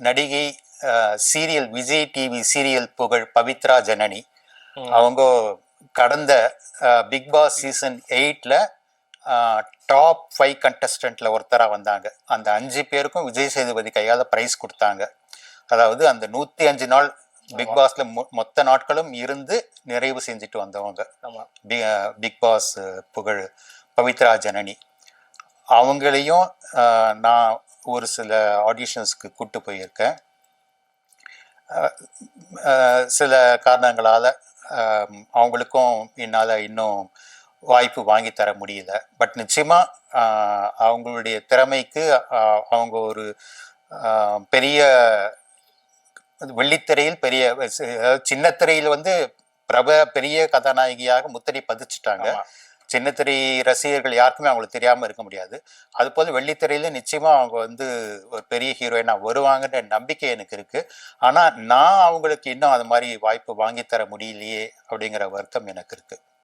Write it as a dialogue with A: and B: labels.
A: நடிகை, serial Vijay TV serial புகழ் பவித்ரா ஜனனி. அவங்க கடந்த பிக் பாஸ் சீசன் 8ல் டாப் 5 கண்டஸ்டன்ட்ல ஒருத்தராக வந்தாங்க. அந்த 5 பேருக்கும் விஜய் சேதுபதி கையால் ப்ரைஸ் கொடுத்தாங்க. அதாவது அந்த 105 நாள் பிக் பாஸ்ல மொத்த நாட்களும் இருந்து நிறைவு செஞ்சுட்டு வந்தவங்க பிக் பாஸ் புகழ் பவித்ரா ஜனனி. அவங்களையும் நான் ஒரு சில ஆடிஷன்ஸ்க்கு கூப்பிட்டு போயிருக்கேன். சில காரணங்களால் அவங்களுக்கும் என்னால் இன்னும் வாய்ப்பு வாங்கி தர முடியல. பட் நிச்சயமாக அவங்களுடைய திறமைக்கு அவங்க ஒரு பெரிய வெள்ளித்திரையில் பெரிய சின்ன திரையில் வந்து பெரிய கதாநாயகியாக முத்திரை பதிச்சுட்டாங்க. சின்னத்திரை ரசிகர்கள் யாருக்குமே அவங்களுக்கு தெரியாமல் இருக்க முடியாது. அதுபோல் வெள்ளித்திரையில நிச்சயமாக அவங்க வந்து ஒரு பெரிய ஹீரோயினாக வருவாங்கன்ற நம்பிக்கை எனக்கு இருக்குது. ஆனால் நான் அவங்களுக்கு இன்னும் அது மாதிரி வாய்ப்பு வாங்கி தர முடியலையே அப்படிங்கிற வருத்தம் எனக்கு இருக்குது.